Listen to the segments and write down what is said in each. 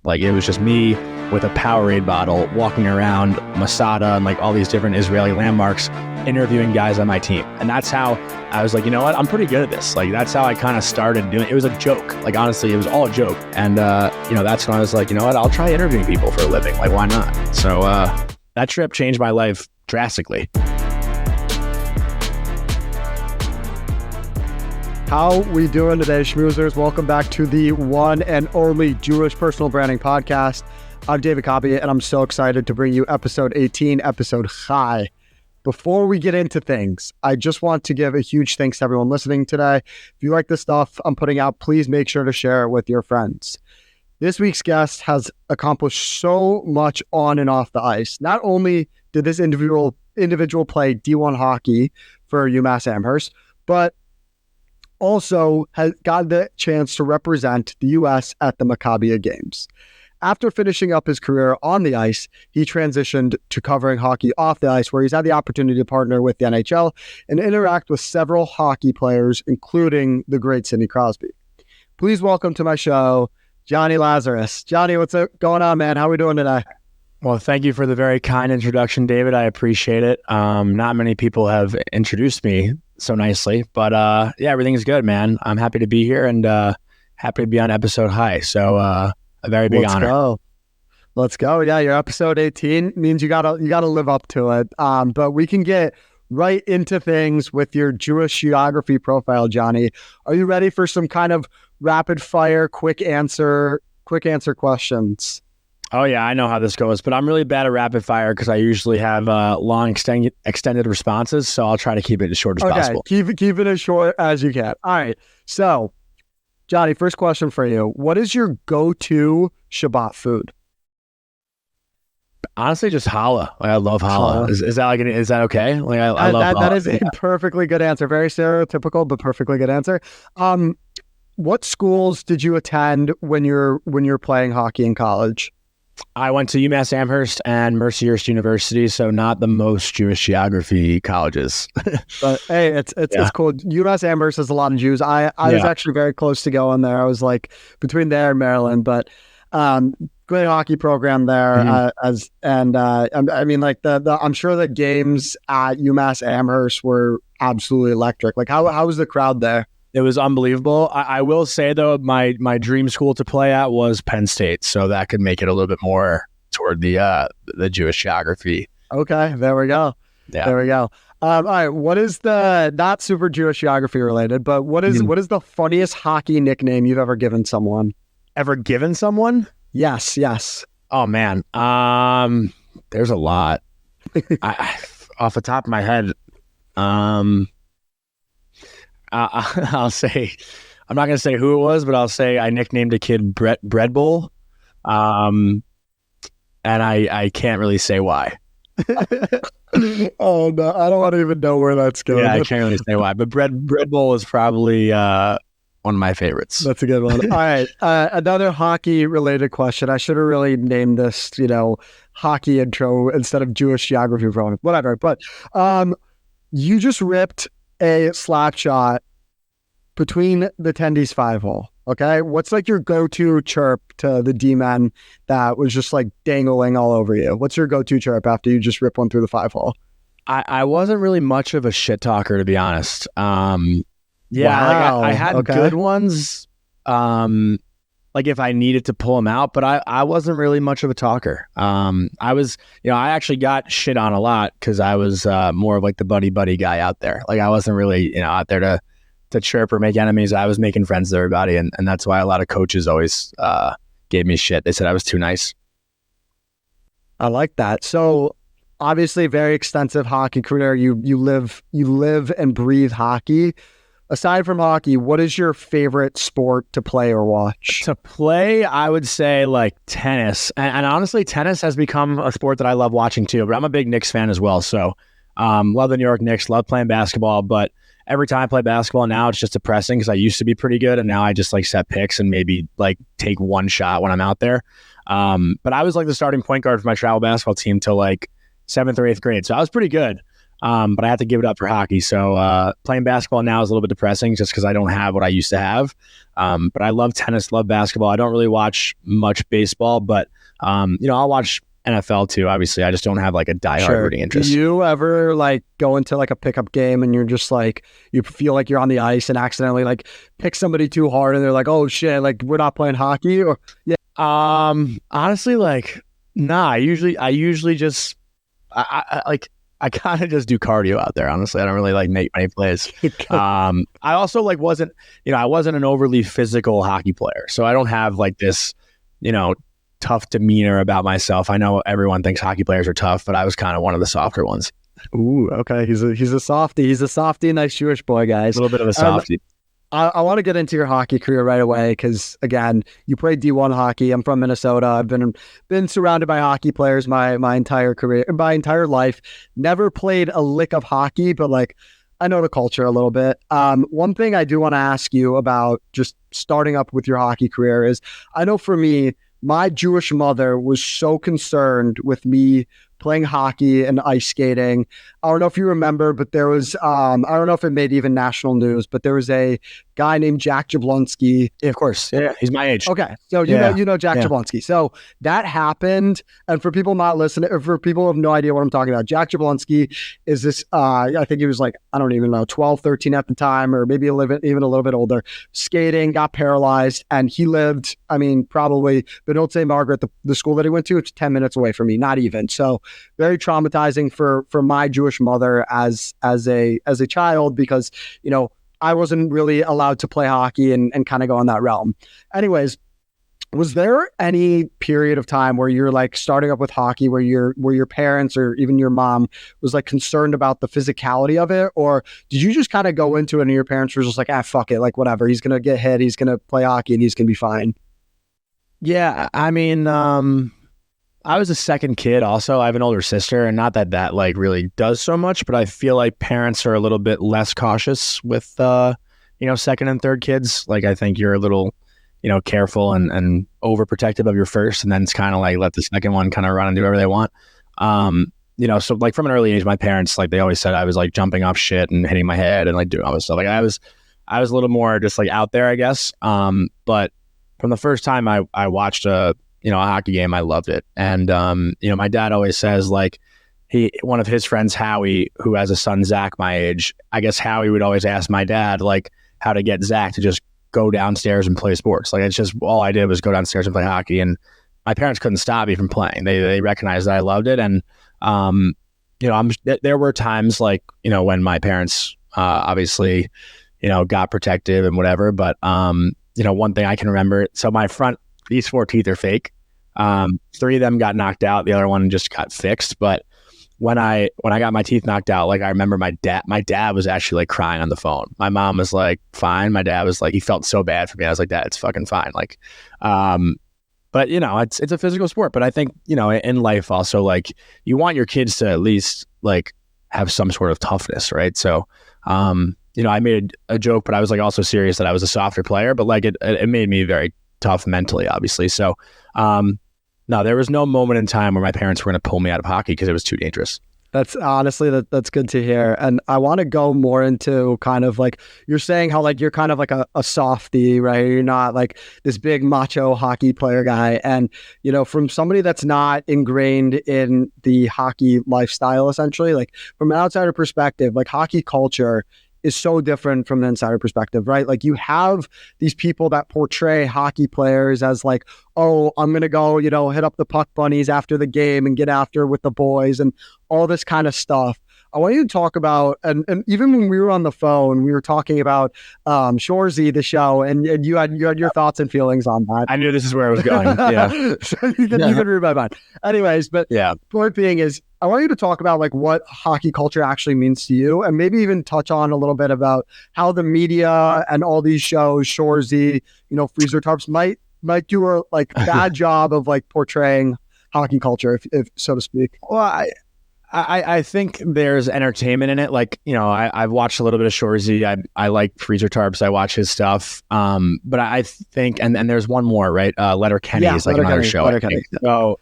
Like it was just me with a Powerade bottle walking around Masada and like all these different Israeli landmarks interviewing guys on my team. And that's how I was like, you know what, I'm pretty good at this. Like that's how I kind of started doing it. It was a joke. Like honestly, it was all a joke. And that's when I was like, you know what, I'll try interviewing people for a living. Like why not? So that trip changed my life drastically. How we doing today, Schmoozers? Welcome back to the one and only Jewish Personal Branding Podcast. I'm David Maccabiah, and I'm so excited to bring you episode 18, episode Chai. Before we get into things, I just want to give a huge thanks to everyone listening today. If you like the stuff I'm putting out, please make sure to share it with your friends. This week's guest has accomplished so much on and off the ice. Not only did this individual play D1 hockey for UMass Amherst, but also has got the chance to represent the U.S. at the Maccabiah Games. After finishing up his career on the ice, he transitioned to covering hockey off the ice, where he's had the opportunity to partner with the NHL and interact with several hockey players, including the great Sidney Crosby. Please welcome to my show, Jonny Lazarus. Jonny, what's going on, man? How are we doing today? Well, thank you for the very kind introduction, David. I appreciate it. Not many people have introduced me so nicely, but yeah, everything's good, man. I'm happy to be here and happy to be on episode High. So a very big honor. Let's go. Yeah, your episode 18 means you gotta live up to it. But we can get right into things with your Jewish geography profile, Jonny. Are you ready for some kind of rapid fire, quick answer questions? Oh yeah, I know how this goes, but I'm really bad at rapid fire because I usually have long extended responses, so I'll try to keep it as short as possible. Keep it as short as you can. All right. So, Jonny, first question for you. What is your go-to Shabbat food? Honestly, just challah. Like, I love challah. Is that okay? Like I love that is a perfectly good answer. Very stereotypical, but perfectly good answer. What schools did you attend when you're playing hockey in college? I went to UMass Amherst and Mercyhurst University, so not the most Jewish geography colleges. But hey, it's cool. UMass Amherst has a lot of Jews. I was actually very close to going there. I was like between there and Maryland, but great hockey program there. Mm-hmm. I mean, like I'm sure the games at UMass Amherst were absolutely electric. Like how was the crowd there? It was unbelievable. I will say, though, my dream school to play at was Penn State, so that could make it a little bit more toward the Jewish geography. Okay, there we go. Yeah. There we go. All right, what is the, not super Jewish geography related, but what is the funniest hockey nickname you've ever given someone? Ever given someone? Yes. Oh, man. There's a lot. Off the top of my head, I'll say, I'm not going to say who it was, but I'll say I nicknamed a kid Bread Bowl. And I can't really say why. Oh, no, I don't want to even know where that's going. Yeah, I can't really say why, but Bread Bowl is probably one of my favorites. That's a good one. All right. Another hockey related question. I should have really named this, hockey intro instead of Jewish geography program, whatever. But you just ripped a slap shot between the tendies 5-hole. Okay. What's like your go-to chirp to the D-men that was just like dangling all over you? What's your go-to chirp after you just rip one through the 5-hole? I wasn't really much of a shit talker, to be honest. Wow. Like I had good ones. Like if I needed to pull them out, but I wasn't really much of a talker. I was, I actually got shit on a lot because I was more of like the buddy guy out there. Like I wasn't really, out there to chirp or make enemies. I was making friends with everybody. And that's why a lot of coaches always gave me shit. They said I was too nice. I like that. So obviously very extensive hockey career. You live and breathe hockey. Aside from hockey, what is your favorite sport to play or watch? To play, I would say like tennis. And honestly, tennis has become a sport that I love watching too, but I'm a big Knicks fan as well. So love the New York Knicks, love playing basketball. But every time I play basketball now, it's just depressing because I used to be pretty good. And now I just like set picks and maybe like take one shot when I'm out there. But I was like the starting point guard for my travel basketball team till like 7th or 8th grade. So I was pretty good. but I have to give it up for hockey. So playing basketball now is a little bit depressing just because I don't have what I used to have. But I love tennis, love basketball. I don't really watch much baseball, but I'll watch NFL too. Obviously, I just don't have like a diehard rooting interest. Do you ever like go into like a pickup game and you're just like, you feel like you're on the ice and accidentally like pick somebody too hard and they're like, oh shit, like we're not playing hockey? Or yeah. Honestly, like, nah. I usually just I kind of just do cardio out there. Honestly, I don't really like make many plays. I also like wasn't an overly physical hockey player, so I don't have like this, tough demeanor about myself. I know everyone thinks hockey players are tough, but I was kind of one of the softer ones. Ooh, okay. He's a softie. He's a softie, nice Jewish boy, guys. A little bit of a softie. I want to get into your hockey career right away because, again, you played D1 hockey. I'm from Minnesota. I've been surrounded by hockey players my entire career, my entire life. Never played a lick of hockey, but like I know the culture a little bit. One thing I do want to ask you about just starting up with your hockey career is, I know for me, my Jewish mother was so concerned with me playing hockey and ice skating. I don't know if you remember, but there was, I don't know if it made even national news, but there was a guy named Jack Jablonski. Yeah, of course. Yeah, he's my age. Okay. So you know Jack Jablonski. So that happened. And for people not listening, or for people who have no idea what I'm talking about, Jack Jablonski is this, I think he was like, I don't even know, 12, 13 at the time, or maybe even a little bit older, skating, got paralyzed. And he lived, probably, but don't say Margaret, the school that he went to, it's 10 minutes away from me, not even. So very traumatizing for my Jewish mother as a child, because, I wasn't really allowed to play hockey and kind of go in that realm. Anyways, was there any period of time where you're like starting up with hockey where your parents or even your mom was like concerned about the physicality of it? Or did you just kind of go into it and your parents were just like, fuck it, like whatever, he's going to get hit, he's going to play hockey and he's going to be fine? Yeah, I was a second kid also. I have an older sister, and not that like really does so much, but I feel like parents are a little bit less cautious with, second and third kids. Like I think you're a little, careful and overprotective of your first, and then it's kind of like let the second one kind of run and do whatever they want. So like from an early age, my parents, like they always said I was like jumping off shit and hitting my head and like doing all this stuff. Like I was a little more just like out there, I guess. But from the first time I watched a hockey game, I loved it. And, my dad always says like one of his friends, Howie, who has a son, Zach, my age, I guess Howie would always ask my dad, like how to get Zach to just go downstairs and play sports. Like it's just, all I did was go downstairs and play hockey. And my parents couldn't stop me from playing. They recognized that I loved it. And, there were times like, when my parents, obviously, got protective and whatever. But, one thing I can remember, so these 4 teeth are fake. 3 of them got knocked out. The other one just got fixed. But when I got my teeth knocked out, like I remember my dad was actually like crying on the phone. My mom was like, fine. My dad was like, he felt so bad for me. I was like, Dad, it's fucking fine. Like, but it's a physical sport. But I think, in life also, like you want your kids to at least like have some sort of toughness. Right. So, I made a joke, but I was like also serious that I was a softer player, but like it made me very tough mentally, obviously. So, no, there was no moment in time where my parents were going to pull me out of hockey because it was too dangerous. That's honestly, that's good to hear. And I want to go more into kind of like, you're saying how like, you're kind of like a softie, right? You're not like this big macho hockey player guy. And, from somebody that's not ingrained in the hockey lifestyle, essentially, like from an outsider perspective, like hockey culture is so different from the insider perspective, right? Like you have these people that portray hockey players as like, oh, I'm going to go, hit up the puck bunnies after the game and get after with the boys and all this kind of stuff. I want you to talk about, and even when we were on the phone, we were talking about Shorzy, the show, and you had your thoughts and feelings on that. I knew this is where I was going. Yeah. So you can read my mind. Anyways, but yeah. Point being is, I want you to talk about like what hockey culture actually means to you, and maybe even touch on a little bit about how the media and all these shows, Shorzy, Freezer Tarps might do a like bad job of like portraying hockey culture, if so to speak. Well, I think there's entertainment in it. Like, I've watched a little bit of Shorzy. I like Freezer Tarps. I watch his stuff. But I think, and there's one more, right? Letterkenny is like another show. Letterkenny. So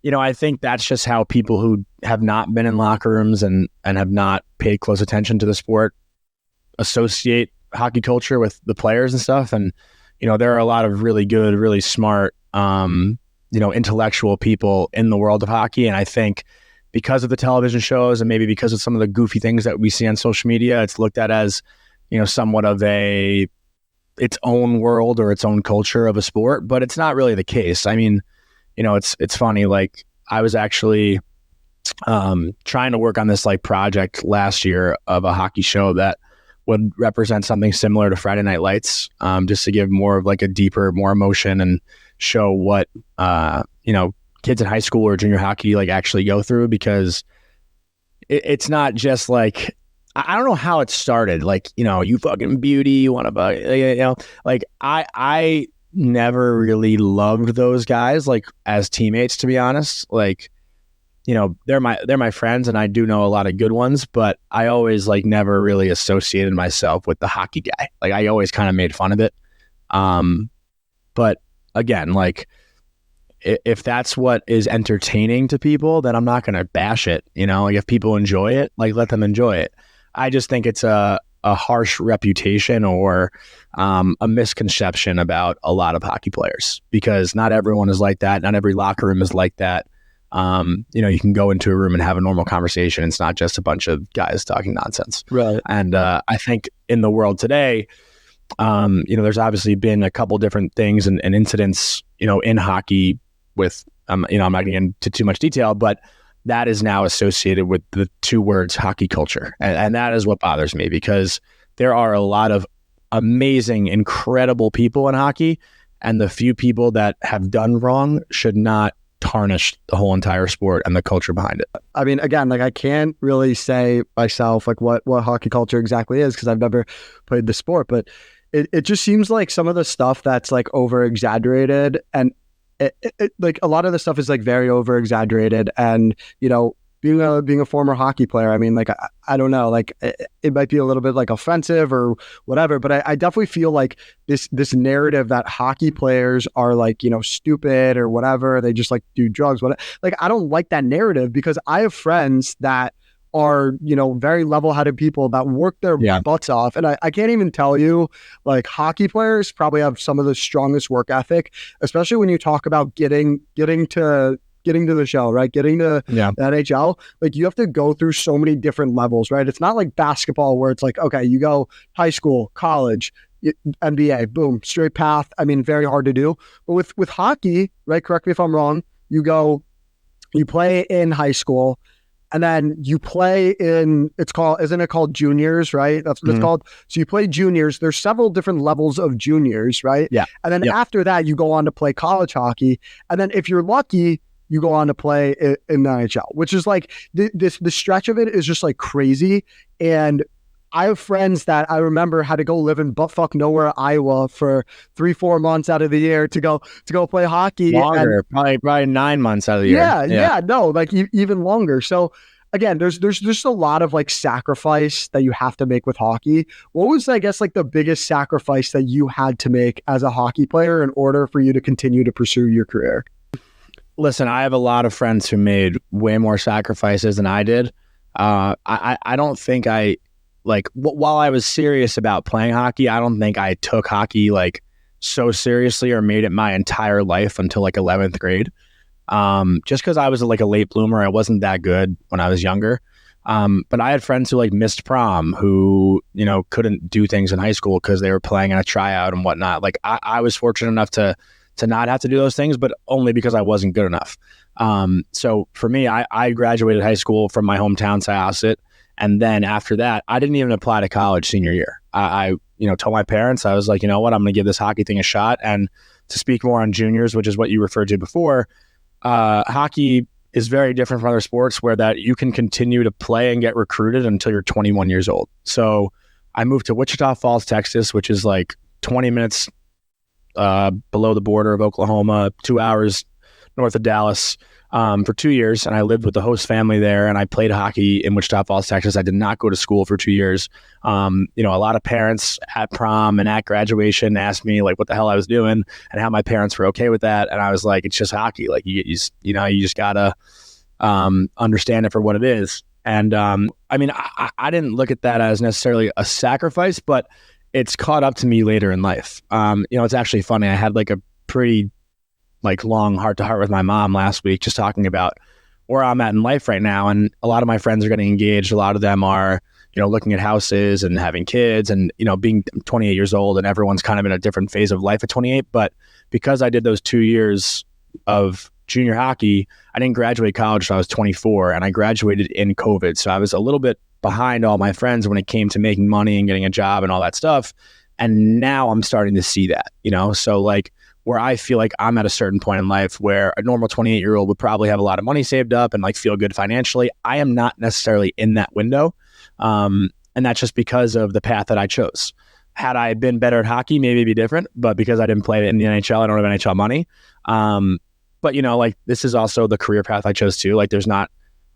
I think that's just how people who have not been in locker rooms and have not paid close attention to the sport associate hockey culture with the players and stuff. And, there are a lot of really good, really smart, intellectual people in the world of hockey. And I think because of the television shows and maybe because of some of the goofy things that we see on social media, it's looked at as, somewhat of its own world or its own culture of a sport, but it's not really the case. I mean, it's funny. Like, I was actually trying to work on this like project last year of a hockey show that would represent something similar to Friday Night Lights, just to give more of like a deeper, more emotion and show what, kids in high school or junior hockey like actually go through, because it's not just like, I don't know how it started. Like, you fucking beauty, you want to, like I never really loved those guys like as teammates, to be honest. Like, they're my friends and I do know a lot of good ones, but I always like never really associated myself with the hockey guy. Like, I always kind of made fun of it. But again, like, if that's what is entertaining to people, then I'm not going to bash it. Like, if people enjoy it, like, let them enjoy it. I just think it's a harsh reputation or a misconception about a lot of hockey players, because not everyone is like that. Not every locker room is like that. You can go into a room and have a normal conversation. It's not just a bunch of guys talking nonsense. Right. And I think in the world today, there's obviously been a couple different things and incidents, in hockey with, I'm not getting into too much detail, but that is now associated with the two words hockey culture. And that is what bothers me, because there are a lot of amazing, incredible people in hockey, and the few people that have done wrong should not tarnish the whole entire sport and the culture behind it. I mean, again, like, I can't really say myself like what hockey culture exactly is, because I've never played the sport, but it just seems like some of the stuff that's like over exaggerated, and it like a lot of the stuff is like very over exaggerated. And being a former hockey player, I mean, like, I don't know, like, it might be a little bit like offensive or whatever, but I definitely feel like this narrative that hockey players are like, stupid or whatever, they just like do drugs, whatever. Like, I don't like that narrative, because I have friends that are, very level-headed people that work their butts off. And I can't even tell you, like, hockey players probably have some of the strongest work ethic, especially when you talk about getting to the show, right? Getting to the NHL, like, you have to go through so many different levels, right? It's not like basketball where it's like, okay, you go high school, college, NBA, boom, straight path. I mean, very hard to do. But with hockey, right? Correct me if I'm wrong. You play in high school, and then you play in, isn't it called juniors, right? That's what it's called. So you play juniors. There's several different levels of juniors, right? Yeah. And then after that, you go on to play college hockey. And then if you're lucky, you go on to play in the NHL, which is like, the stretch of it is just like crazy. And I have friends that I remember had to go live in buttfuck nowhere, Iowa for 3-4 months out of the year to go play hockey. Longer, probably 9 months out of the year. Yeah, no, like even longer. So again, there's just a lot of like sacrifice that you have to make with hockey. What was, I guess, like the biggest sacrifice that you had to make as a hockey player in order for you to continue to pursue your career? Listen, I have a lot of friends who made way more sacrifices than I did. I don't think while I was serious about playing hockey, I don't think I took hockey like so seriously or made it my entire life until like 11th grade. Just because I was like a late bloomer, I wasn't that good when I was younger. But I had friends who like missed prom, who, couldn't do things in high school because they were playing in a tryout and whatnot. Like, I was fortunate enough to not have to do those things, but only because I wasn't good enough. So for me, I graduated high school from my hometown, Syosset. And then after that, I didn't even apply to college senior year. I told my parents, I was like, you know what, I'm going to give this hockey thing a shot. And to speak more on juniors, which is what you referred to before, hockey is very different from other sports where that you can continue to play and get recruited until you're 21 years old. So I moved to Wichita Falls, Texas, which is like 20 minutes below the border of Oklahoma, 2 hours north of Dallas for 2 years, and I lived with the host family there, and I played hockey in Wichita Falls, Texas. I did not go to school for 2 years. A lot of parents at prom and at graduation asked me like what the hell I was doing and how my parents were okay with that, and I was like, it's just hockey. Like you just gotta understand it for what it is. And I didn't look at that as necessarily a sacrifice, but it's caught up to me later in life. It's actually funny. I had like a pretty long heart-to-heart with my mom last week, just talking about where I'm at in life right now. And a lot of my friends are getting engaged. A lot of them are, looking at houses and having kids and, being 28 years old, and everyone's kind of in a different phase of life at 28. But because I did those 2 years of junior hockey, I didn't graduate college until I was 24, and I graduated in COVID. So I was a little bit behind all my friends when it came to making money and getting a job and all that stuff. And now I'm starting to see that, so like where I feel like I'm at a certain point in life where a normal 28-year-old would probably have a lot of money saved up and like feel good financially. I am not necessarily in that window. And that's just because of the path that I chose. Had I been better at hockey, maybe it'd be different, but because I didn't play it in the NHL, I don't have NHL money. But this is also the career path I chose too. Like there's not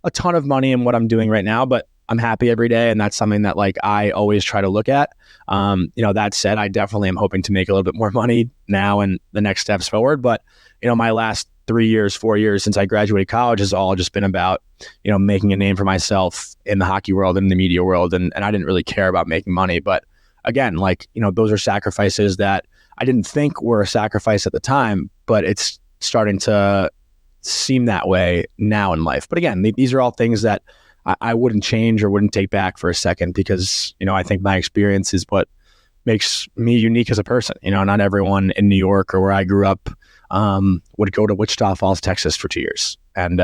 a ton of money in what I'm doing right now, but I'm happy every day. And that's something that like I always try to look at. That said, I definitely am hoping to make a little bit more money now and the next steps forward. But, my last 3 years, 4 years since I graduated college has all just been about, making a name for myself in the hockey world and the media world. And I didn't really care about making money. But again, those are sacrifices that I didn't think were a sacrifice at the time, but it's starting to seem that way now in life. But again, these are all things that I wouldn't change or wouldn't take back for a second because, I think my experience is what makes me unique as a person. Not everyone in New York or where I grew up would go to Wichita Falls, Texas for 2 years. And,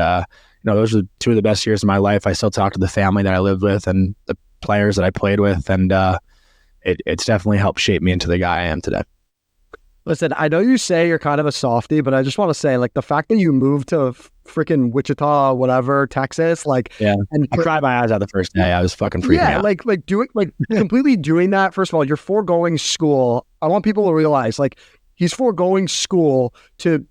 those are 2 of the best years of my life. I still talk to the family that I lived with and the players that I played with. And it's definitely helped shape me into the guy I am today. Listen, I know you say you're kind of a softie, but I just want to say, like, the fact that you moved to freaking Wichita, whatever, Texas, yeah, and I cried my eyes out the first day. I was fucking freaking out. Completely doing that. First of all, you're foregoing school. I want people to realize, like, he's foregoing school to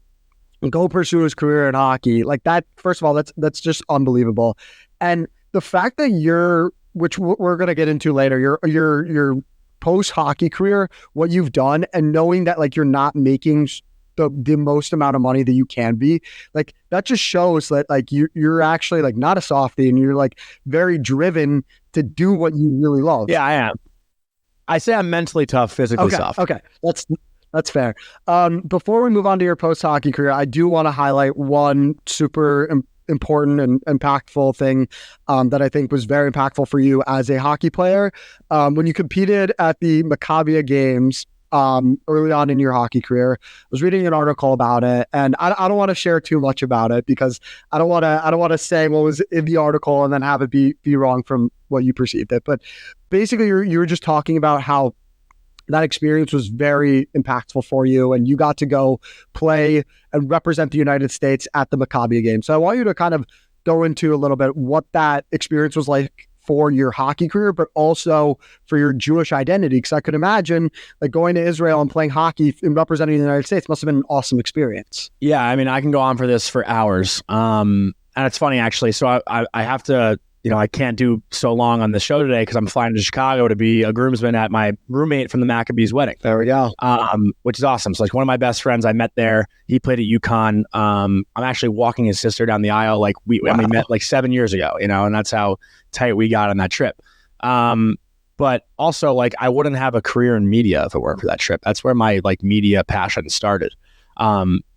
go pursue his career in hockey. Like that. First of all, that's just unbelievable. And the fact that which we're gonna get into later, your post-hockey career, what you've done, and knowing that like you're not making the most amount of money that you can be, like that just shows that like you're actually like not a softie and you're like very driven to do what you really love. Yeah, I am. I say I'm mentally tough, physically soft. Okay, that's fair. Before we move on to your post-hockey career, I do want to highlight one super important and impactful thing that I think was very impactful for you as a hockey player. When you competed at the Maccabiah Games early on in your hockey career, I was reading an article about it, and I don't want to share too much about it because I don't want to say what was in the article and then have it be wrong from what you perceived it. But basically, you were just talking about how that experience was very impactful for you, and you got to go play and represent the United States at the Maccabiah Games. So I want you to kind of go into a little bit what that experience was like for your hockey career, but also for your Jewish identity. Because I could imagine like going to Israel and playing hockey and representing the United States must have been an awesome experience. Yeah, I mean, I can go on for this for hours. And it's funny, actually. So I have to, I can't do so long on the show today because I'm flying to Chicago to be a groomsman at my roommate from the Maccabees wedding. There we go. Which is awesome. So like one of my best friends I met there, he played at UConn. I'm actually walking his sister down the aisle. Like we met like 7 years ago, and that's how tight we got on that trip. But also like I wouldn't have a career in media if it weren't for that trip. That's where my like media passion started.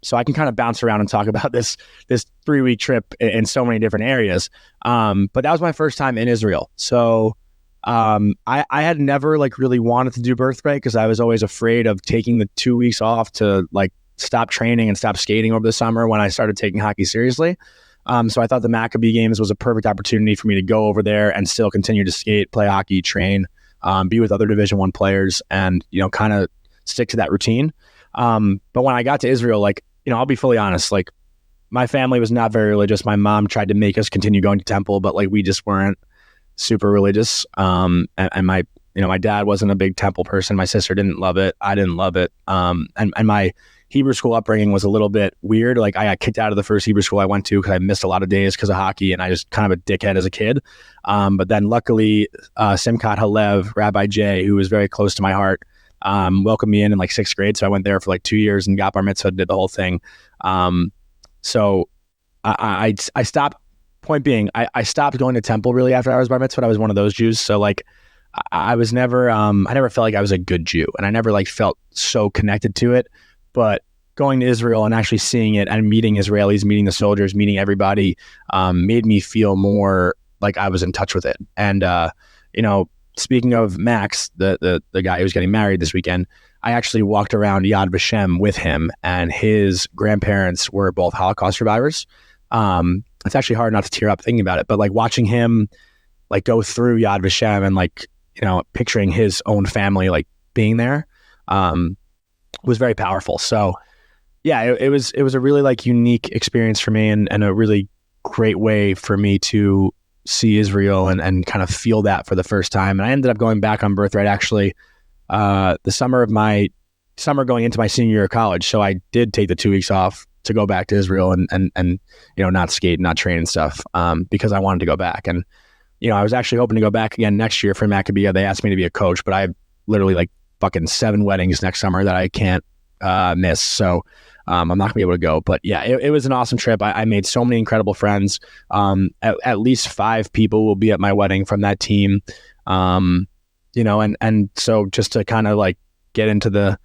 So I can kind of bounce around and talk about this 3-week trip in so many different areas. But that was my first time in Israel. So I had never like really wanted to do birth break because I was always afraid of taking the 2 weeks off to like stop training and stop skating over the summer when I started taking hockey seriously. So I thought the Maccabiah Games was a perfect opportunity for me to go over there and still continue to skate, play hockey, train, be with other Division I players and, kind of stick to that routine. But when I got to Israel, like, I'll be fully honest, like my family was not very religious. My mom tried to make us continue going to temple, but like, we just weren't super religious. And my dad wasn't a big temple person. My sister didn't love it. I didn't love it. And my Hebrew school upbringing was a little bit weird. Like I got kicked out of the first Hebrew school I went to because I missed a lot of days because of hockey, and I just kind of a dickhead as a kid. But then luckily, Simchat Halev, Rabbi Jay, who was very close to my heart, welcomed me in like 6th grade. So I went there for like 2 years and got bar mitzvah, did the whole thing. So I stopped. Point being, I stopped going to temple really after I was bar mitzvah. I was one of those Jews. So like I was never, I never felt like I was a good Jew, and I never like felt so connected to it. But going to Israel and actually seeing it and meeting Israelis, meeting the soldiers, meeting everybody, made me feel more like I was in touch with it. And, speaking of Max, the guy who was getting married this weekend, I actually walked around Yad Vashem with him, and his grandparents were both Holocaust survivors. It's actually hard not to tear up thinking about it, but like watching him like go through Yad Vashem and like, picturing his own family, like being there, was very powerful. So yeah, it was a really like unique experience for me, and a really great way for me to see Israel and kind of feel that for the first time. And I ended up going back on birthright actually, the summer going into my senior year of college. So I did take the 2 weeks off to go back to Israel and not skate, not train and stuff, because I wanted to go back. And, I was actually hoping to go back again next year for Maccabiah. They asked me to be a coach, but I have literally like fucking 7 weddings next summer that I can't miss. So I'm not gonna be able to go. But yeah, it was an awesome trip. I made so many incredible friends. At least 5 people will be at my wedding from that team. And so just to kind of like get into the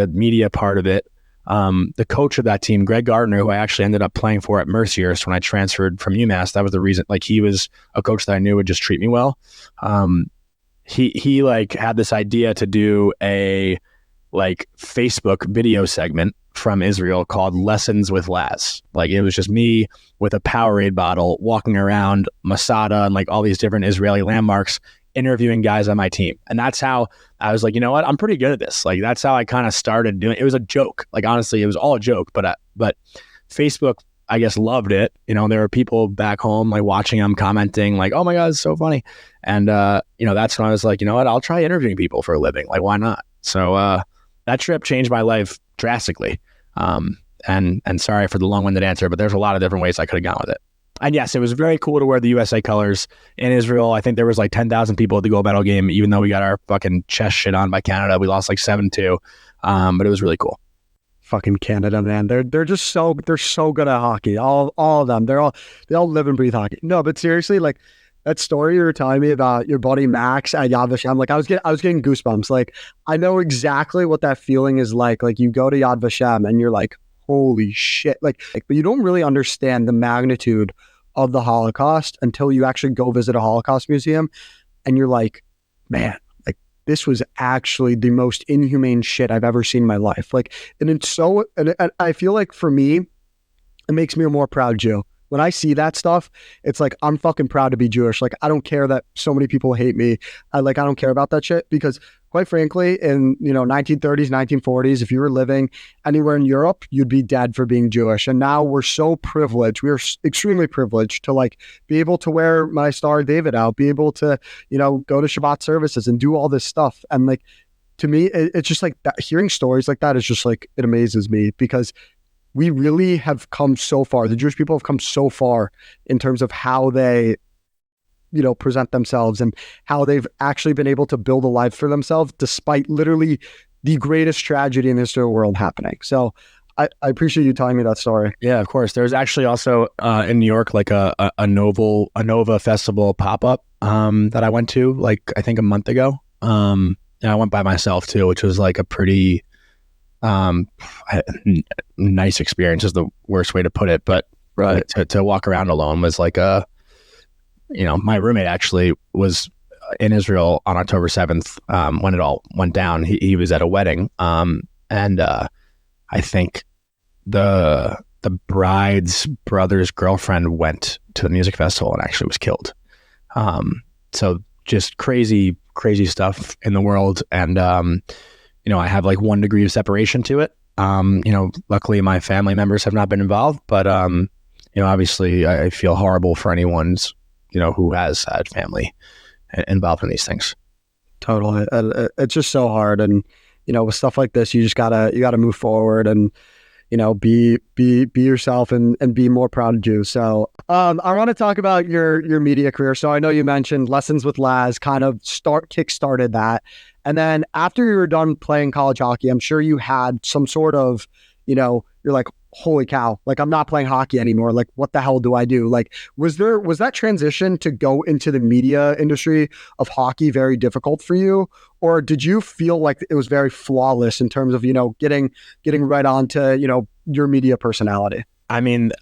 media part of it, the coach of that team, Greg Gardner, who I actually ended up playing for at Mercyhurst when I transferred from UMass, that was the reason. Like he was a coach that I knew would just treat me well. He like had this idea to do a like Facebook video segment from Israel called Lessons with Laz. Like it was just me with a Powerade bottle walking around Masada and like all these different Israeli landmarks, interviewing guys on my team. And that's how I was like, you know what, I'm pretty good at this. Like that's how I kind of started doing it. It was a joke. Like honestly, it was all a joke, but Facebook, I guess, loved it. There were people back home like watching them, commenting like, oh my God, it's so funny. And that's when I was like, you know what, I'll try interviewing people for a living. Like why not? So that trip changed my life drastically. And sorry for the long-winded answer, but there's a lot of different ways I could have gone with it. And yes, it was very cool to wear the USA colors in Israel. I think there was like 10,000 people at the gold medal game, even though we got our fucking chest shit on by Canada. We lost like 7-2. But it was really cool. Fucking Canada, man. They're so good at hockey. All of them. They all live and breathe hockey. No, but seriously, like that story you were telling me about your buddy Max at Yad Vashem, like I was getting goosebumps. Like I know exactly what that feeling is like. Like you go to Yad Vashem and you're like, holy shit. Like, but you don't really understand the magnitude of the Holocaust until you actually go visit a Holocaust museum and you're like, man, like this was actually the most inhumane shit I've ever seen in my life. Like, and it's so, and I feel like for me, it makes me a more proud Jew. When I see that stuff, it's like, I'm fucking proud to be Jewish. Like, I don't care that so many people hate me. I don't care about that shit because quite frankly, in 1930s, 1940s, if you were living anywhere in Europe, you'd be dead for being Jewish. And now we're so privileged. We are extremely privileged to like be able to wear my Star of David out, be able to, go to Shabbat services and do all this stuff. And like, to me, it's just like that, hearing stories like that is just like, it amazes me because we really have come so far. The Jewish people have come so far in terms of how they, present themselves and how they've actually been able to build a life for themselves despite literally the greatest tragedy in the history of the world happening. So I appreciate you telling me that story. Yeah, of course. There's actually also in New York, like a Nova Festival pop-up that I went to like, I think a month ago. And I went by myself too, which was like a pretty nice experience is the worst way to put it. But right. To walk around alone was like my roommate actually was in Israel on October 7th when it all went down. He was at a wedding. And I think the bride's brother's girlfriend went to the music festival and actually was killed. So just crazy stuff in the world. And, I have like 1 degree of separation to it. Luckily my family members have not been involved, but, obviously I feel horrible for anyone's, who has had family involved in these things. Totally. It's just so hard. And, with stuff like this, you gotta move forward and, be yourself and be more proud of you. So I want to talk about your media career. So I know you mentioned Lessons with Laz kind of kick-started that. And then after you were done playing college hockey, I'm sure you had some sort of, you're like, holy cow, like I'm not playing hockey anymore. Like, what the hell do I do? Like, was that transition to go into the media industry of hockey very difficult for you? Or did you feel like it was very flawless in terms of, getting right onto, your media personality? I mean,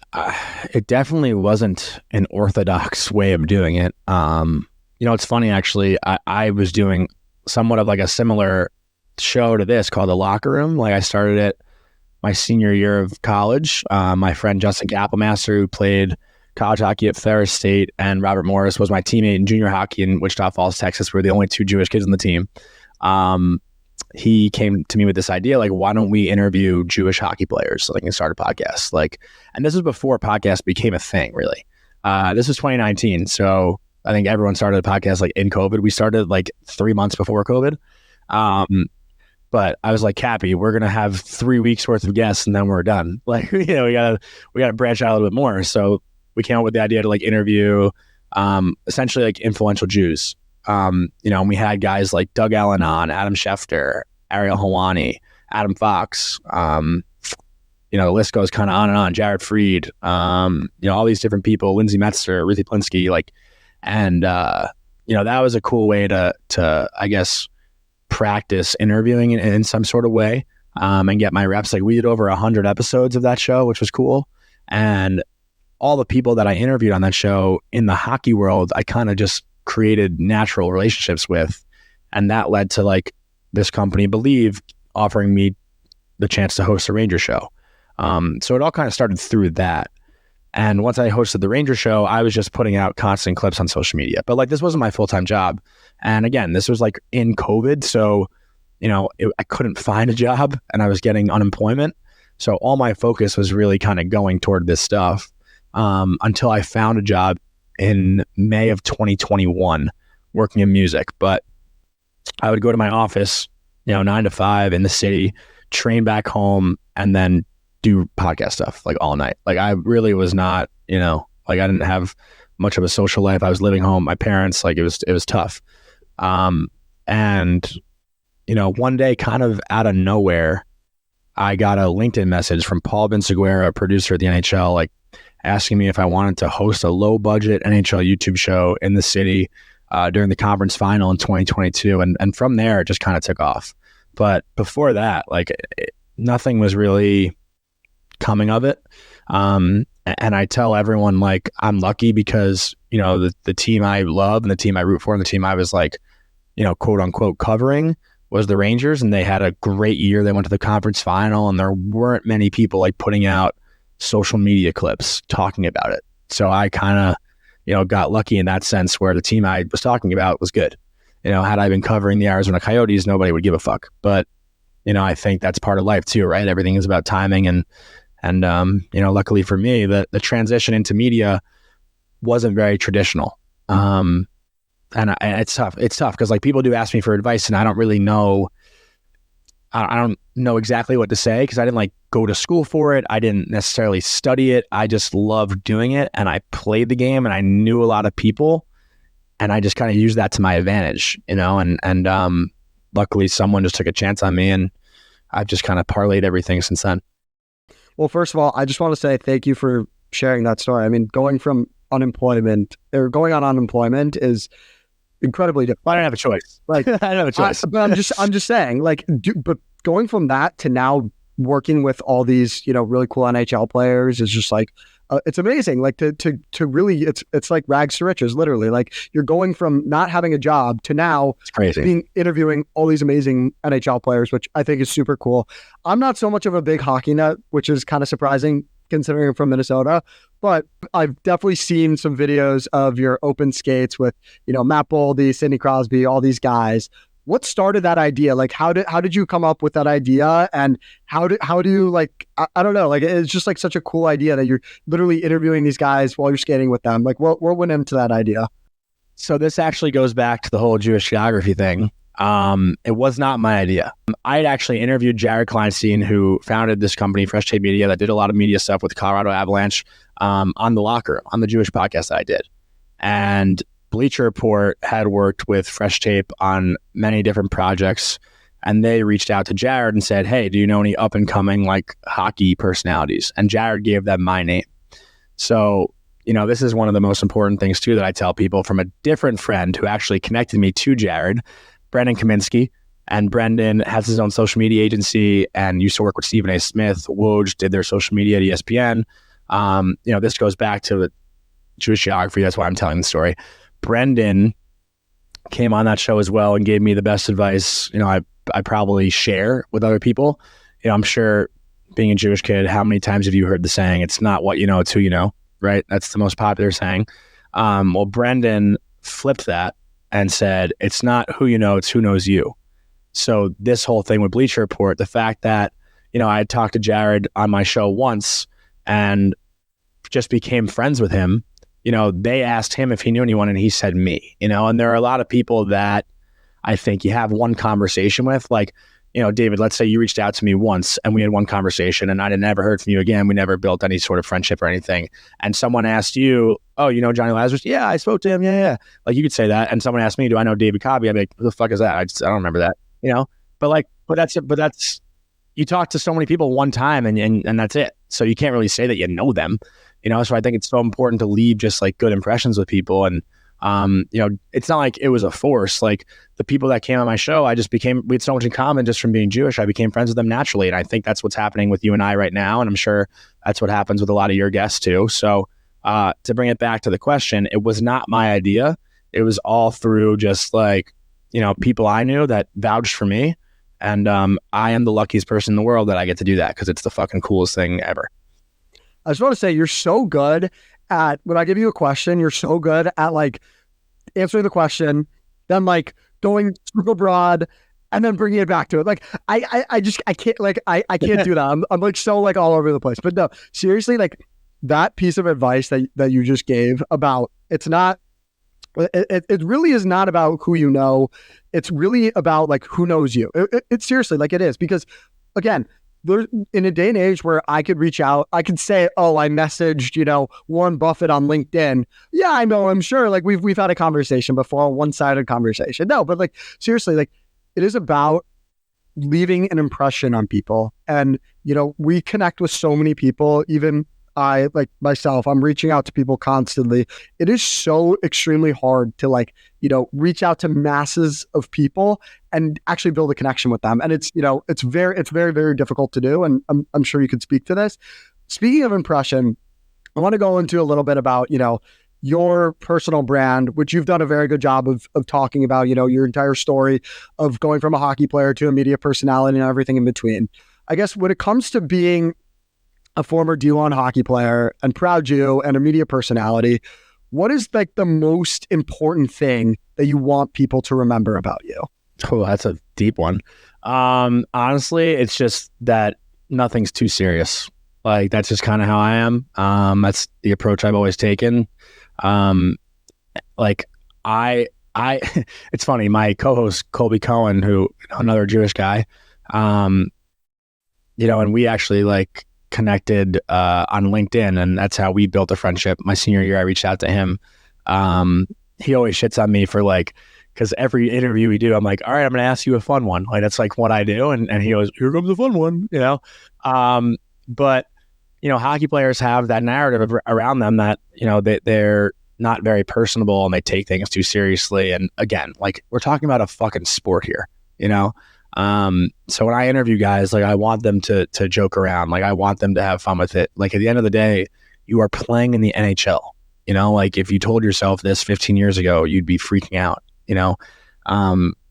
it definitely wasn't an orthodox way of doing it. It's funny, actually, I was doing somewhat of like a similar show to this called The Locker Room. Like I started it my senior year of college. My friend Justin Kapelmaster, who played college hockey at Ferris State, and Robert Morris was my teammate in junior hockey in Wichita Falls, Texas. We were the only two Jewish kids on the team. He came to me with this idea, like, why don't we interview Jewish hockey players so they can start a podcast? Like, and this was before podcasts became a thing, really. This was 2019. So I think everyone started a podcast like in COVID. We started like 3 months before COVID. But I was like, Cappy, we're going to have 3 weeks worth of guests and then we're done. Like, we gotta branch out a little bit more. So we came up with the idea to like interview, essentially like influential Jews. And we had guys like Doug Allen on, Adam Schefter, Ariel Helwani, Adam Fox. The list goes kind of on and on. Jared Freed, all these different people, Lindsay Metzger, Ruthie Plinsky, that was a cool way to I guess, practice interviewing in some sort of way, and get my reps. Like we did over 100 episodes of that show, which was cool. And all the people that I interviewed on that show in the hockey world, I kind of just created natural relationships with. And that led to like this company, Believe, offering me the chance to host a Ranger show. So it all kind of started through that. And once I hosted the Ranger show, I was just putting out constant clips on social media. But like this wasn't my full-time job. And again, this was like in COVID. So, I couldn't find a job and I was getting unemployment. So all my focus was really kind of going toward this stuff, until I found a job in May of 2021 working in music. But I would go to my office, 9 to 5 in the city, train back home, and then do podcast stuff like all night. Like I really was not, like I didn't have much of a social life. I was living home, my parents, like it was tough. One day kind of out of nowhere, I got a LinkedIn message from Paul Vinciguerra, a producer at the NHL, like asking me if I wanted to host a low budget NHL YouTube show in the city, during the conference final in 2022. And from there, it just kind of took off. But before that, like nothing was really coming of it. And I tell everyone, like, I'm lucky because, the team I love and the team I root for and the team I was like, quote unquote covering was the Rangers, and they had a great year. They went to the conference final, and there weren't many people like putting out social media clips talking about it. So I kind of, got lucky in that sense where the team I was talking about was good. Had I been covering the Arizona Coyotes, nobody would give a fuck. But, I think that's part of life too, right? Everything is about timing. And luckily for me, the transition into media wasn't very traditional. And it's tough. It's tough because like people do ask me for advice, and I don't really know. I don't know exactly what to say because I didn't like go to school for it. I didn't necessarily study it. I just loved doing it, and I played the game, and I knew a lot of people, and I just kind of used that to my advantage, And luckily, someone just took a chance on me, and I've just kind of parlayed everything since then. Well, first of all, I just want to say thank you for sharing that story. I mean, going on unemployment is incredibly difficult. I don't have a choice. Like, I don't have a choice. But I'm just saying, like, but going from that to now working with all these, really cool NHL players is just like, it's amazing. Like to really, it's like rags to riches, literally. Like you're going from not having a job to now it's crazy. Interviewing all these amazing NHL players, which I think is super cool. I'm not so much of a big hockey nut, which is kind of surprising considering I'm from Minnesota, but I've definitely seen some videos of your open skates with, Matt Boldy, Sidney Crosby, all these guys. What started that idea? Like, how did you come up with that idea? And how do you like, I don't know, like, it's just like such a cool idea that you're literally interviewing these guys while you're skating with them. Like what went into that idea? So this actually goes back to the whole Jewish geography thing. It was not my idea. I had actually interviewed Jared Kleinstein, who founded this company, Fresh Tape Media, that did a lot of media stuff with Colorado Avalanche, on The Locker, on the Jewish podcast that I did. And Bleacher Report had worked with Fresh Tape on many different projects, and they reached out to Jared and said, hey, do you know any up and coming like hockey personalities? And Jared gave them my name. So, this is one of the most important things too that I tell people from a different friend who actually connected me to Jared, Brendan Kaminsky. And Brendan has his own social media agency and used to work with Stephen A. Smith. Woj did their social media at ESPN. This goes back to the Jewish geography. That's why I'm telling the story. Brendan came on that show as well and gave me the best advice, I probably share with other people. I'm sure, being a Jewish kid, how many times have you heard the saying, it's not what you know, it's who you know, right? That's the most popular saying. Well, Brendan flipped that and said, it's not who you know, it's who knows you. So this whole thing with Bleacher Report, the fact that, I had talked to Jared on my show once and just became friends with him, they asked him if he knew anyone and he said me, and there are a lot of people that I think you have one conversation with, like, David, let's say you reached out to me once and we had one conversation and I never heard from you again. We never built any sort of friendship or anything. And someone asked you, oh, Jonny Lazarus? Yeah, I spoke to him. Yeah. Like, you could say that. And someone asked me, do I know David Maccabiah? I'd be like, who the fuck is that? I don't remember that, but that's, you talk to so many people one time and that's it. So you can't really say that you know them, so I think it's so important to leave just like good impressions with people. And, it's not like it was a force. Like, the people that came on my show, we had so much in common just from being Jewish. I became friends with them naturally. And I think that's what's happening with you and I right now. And I'm sure that's what happens with a lot of your guests too. So, to bring it back to the question, it was not my idea. It was all through just like, people I knew that vouched for me. And, I am the luckiest person in the world that I get to do that, because it's the fucking coolest thing ever. I just want to say, you're so good at, when I give you a question, you're so good at like answering the question, then like going super broad and then bringing it back to it. Like, I can't, like, I can't do that. I'm like so like all over the place, but no, seriously, like that piece of advice that you just gave about, it really is not about who you know. It's really about like who knows you. It's seriously like it is, because again, there's, in a day and age where I could reach out, I could say, oh, I messaged, Warren Buffett on LinkedIn. Yeah, I know, I'm sure. Like we've had a conversation before, a one-sided conversation. No, but like seriously, like it is about leaving an impression on people. And, we connect with so many people, even I, like myself, I'm reaching out to people constantly. It is so extremely hard to like, reach out to masses of people and actually build a connection with them. And it's very, very difficult to do. And I'm sure you could speak to this. Speaking of impression, I want to go into a little bit about, your personal brand, which you've done a very good job of talking about, your entire story of going from a hockey player to a media personality and everything in between. I guess when it comes to being a former D1 hockey player and proud Jew and a media personality, what is like the most important thing that you want people to remember about you? Oh, that's a deep one. Honestly, it's just that nothing's too serious. Like, that's just kind of how I am. That's the approach I've always taken. Like I, it's funny, my co-host Colby Cohen, who, another Jewish guy, and we actually like connected on LinkedIn, and that's how we built a friendship. My senior year, I reached out to him. He always shits on me for like, because every interview we do, I'm like, all right, I'm going to ask you a fun one. Like, that's like what I do. And he goes, here comes a fun one, But, hockey players have that narrative around them that, they're not very personable and they take things too seriously. And again, like, we're talking about a fucking sport here, So when I interview guys, like, I want them to joke around. Like, I want them to have fun with it. Like, at the end of the day, you are playing in the NHL. Like, if you told yourself this 15 years ago, you'd be freaking out,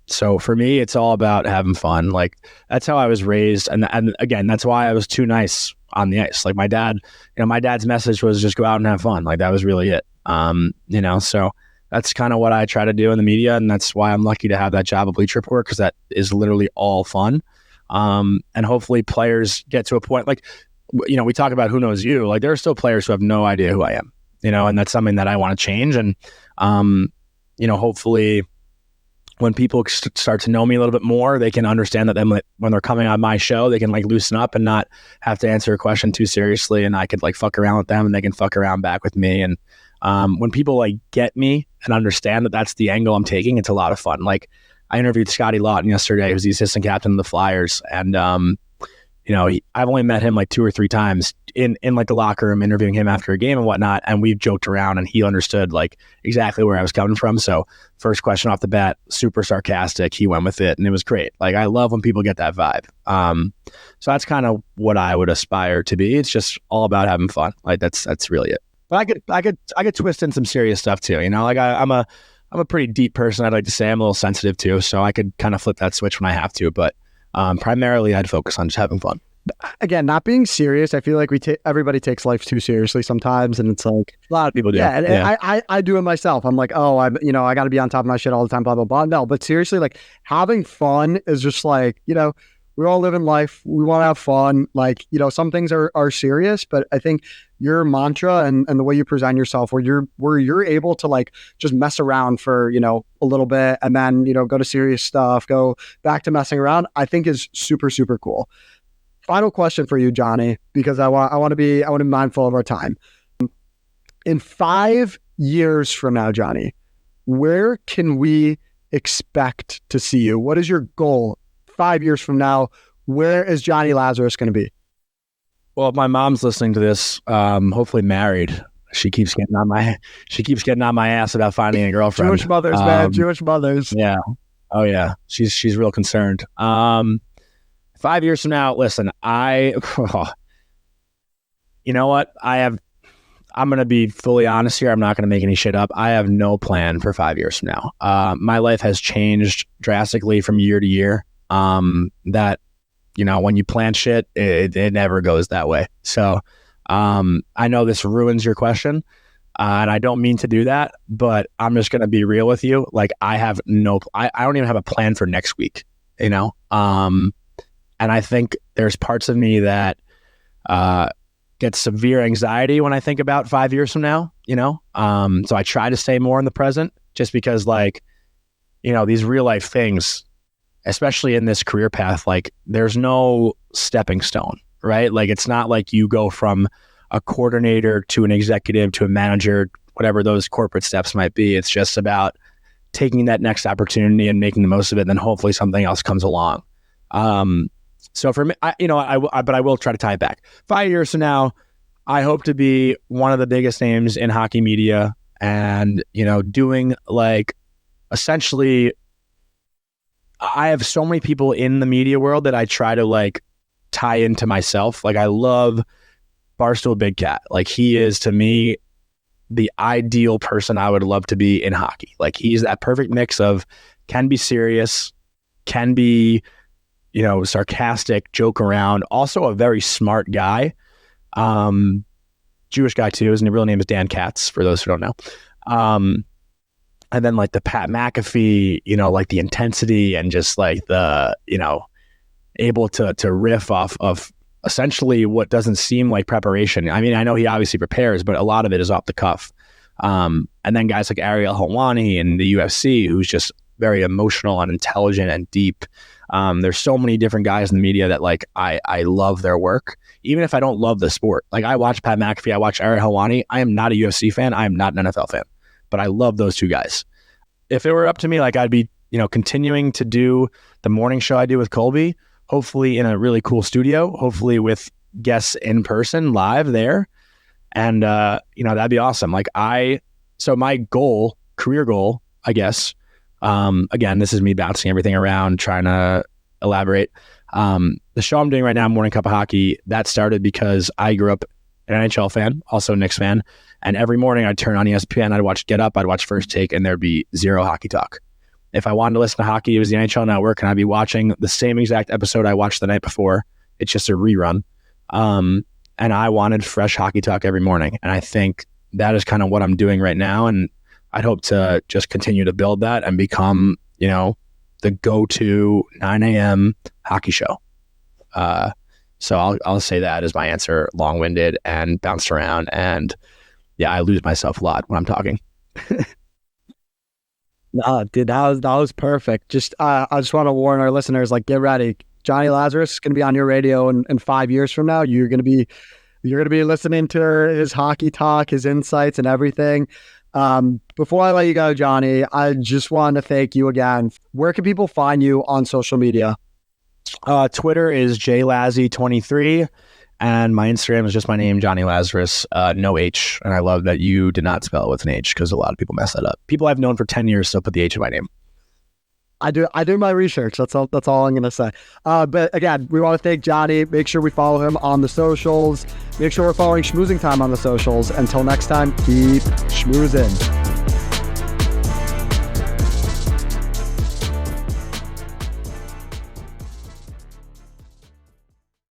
So for me, it's all about having fun. Like, that's how I was raised. And again, that's why I was too nice on the ice. Like, my dad, my dad's message was just go out and have fun. Like, that was really it. So that's kind of what I try to do in the media. And that's why I'm lucky to have that job at Bleacher Report, because that is literally all fun. And hopefully players get to a point, like, we talk about who knows you. Like, there are still players who have no idea who I am, and that's something that I want to change. And, hopefully when people start to know me a little bit more, they can understand that then when they're coming on my show, they can like loosen up and not have to answer a question too seriously. And I could like fuck around with them and they can fuck around back with me. And when people like get me and understand that that's the angle I'm taking, it's a lot of fun. Like I interviewed Scotty Lawton yesterday, who's the assistant captain of the Flyers. And, I've only met him like 2 or 3 times in like the locker room, interviewing him after a game and whatnot. And we've joked around and he understood like exactly where I was coming from. So first question off the bat, super sarcastic. He went with it and it was great. Like I love when people get that vibe. So that's kind of what I would aspire to be. It's just all about having fun. Like that's really it. But I could twist in some serious stuff too. Like I'm a pretty deep person. I'd like to say I'm a little sensitive too. So I could kind of flip that switch when I have to, but primarily I'd focus on just having fun. Again, not being serious. I feel like everybody takes life too seriously sometimes, and it's like a lot of people do. Yeah, and I do it myself. I'm like, oh, I got to be on top of my shit all the time, blah blah blah. No, but seriously, like having fun is just like we're all living life. We want to have fun. Like some things are serious, but I think your mantra and the way you present yourself, where you're able to like just mess around for a little bit, and then go to serious stuff, go back to messing around, I think is super super cool. Final question for you, Jonny, because I want to be mindful of our time. In 5 years from now, Jonny, where can we expect to see you? What is your goal 5 years from now? Where is Jonny Lazarus going to be? Well, if my mom's listening to this, hopefully married. She keeps getting on my ass about finding a girlfriend. Jewish mothers, man. Jewish mothers. Yeah. Oh yeah. She's real concerned. 5 years from now, listen, you know what? I'm going to be fully honest here. I'm not going to make any shit up. I have no plan for 5 years from now. My life has changed drastically from year to year. That, when you plan shit, it never goes that way. So, I know this ruins your question, and I don't mean to do that, but I'm just going to be real with you. Like I don't even have a plan for next week, and I think there's parts of me that get severe anxiety when I think about 5 years from now, So I try to stay more in the present just because these real life things, especially in this career path, like there's no stepping stone, right? Like it's not like you go from a coordinator to an executive to a manager, whatever those corporate steps might be. It's just about taking that next opportunity and making the most of it. And then hopefully something else comes along. So for me, but I will try to tie it back. 5 years from now, I hope to be one of the biggest names in hockey media and, doing like essentially, I have so many people in the media world that I try to like tie into myself. Like I love Barstool Big Cat. Like he is to me the ideal person I would love to be in hockey. Like he's that perfect mix of can be serious, can be sarcastic, joke around, also a very smart guy. Jewish guy too. His real name is Dan Katz, for those who don't know. And then like the Pat McAfee, like the intensity and just like the, able to riff off of essentially what doesn't seem like preparation. I mean, I know he obviously prepares, but a lot of it is off the cuff. And then guys like Ariel Helwani in the UFC, who's just very emotional and intelligent and deep. There's so many different guys in the media that like I love their work, even if I don't love the sport. Like I watch Pat McAfee, I watch Ariel Helwani. I am not a UFC fan. I am not an NFL fan, but I love those two guys. If it were up to me, like I'd be, continuing to do the morning show I do with Colby, hopefully in a really cool studio, hopefully with guests in person live there. And, that'd be awesome. So my career goal, I guess, again, this is me bouncing everything around, trying to elaborate. The show I'm doing right now, Morning Cuppa Hockey, that started because I grew up an NHL fan, also a Knicks fan. And every morning I'd turn on ESPN, I'd watch Get Up, I'd watch First Take, and there'd be zero hockey talk. If I wanted to listen to hockey, it was the NHL Network, and I'd be watching the same exact episode I watched the night before. It's just a rerun. And I wanted fresh hockey talk every morning. And I think that is kind of what I'm doing right now. And I'd hope to just continue to build that and become, the go-to 9 a.m. hockey show. So I'll say that as my answer, long-winded and bounced around. And yeah, I lose myself a lot when I'm talking. No, dude, that was perfect. I just want to warn our listeners, like, get ready. Jonny Lazarus is going to be on your radio in 5 years from now. You're going to be listening to his hockey talk, his insights, and everything. Before I let you go, Jonny, I just want to thank you again. Where can people find you on social media? Twitter is jlazzy23, and my Instagram is just my name, Jonny Lazarus, no H. And I love that you did not spell it with an H, because a lot of people mess that up. People I've known for 10 years still put the H in my name. I do my research. That's all I'm going to say. But again, we want to thank Jonny. Make sure we follow him on the socials. Make sure we're following Schmoozing Time on the socials. Until next time, keep schmoozing.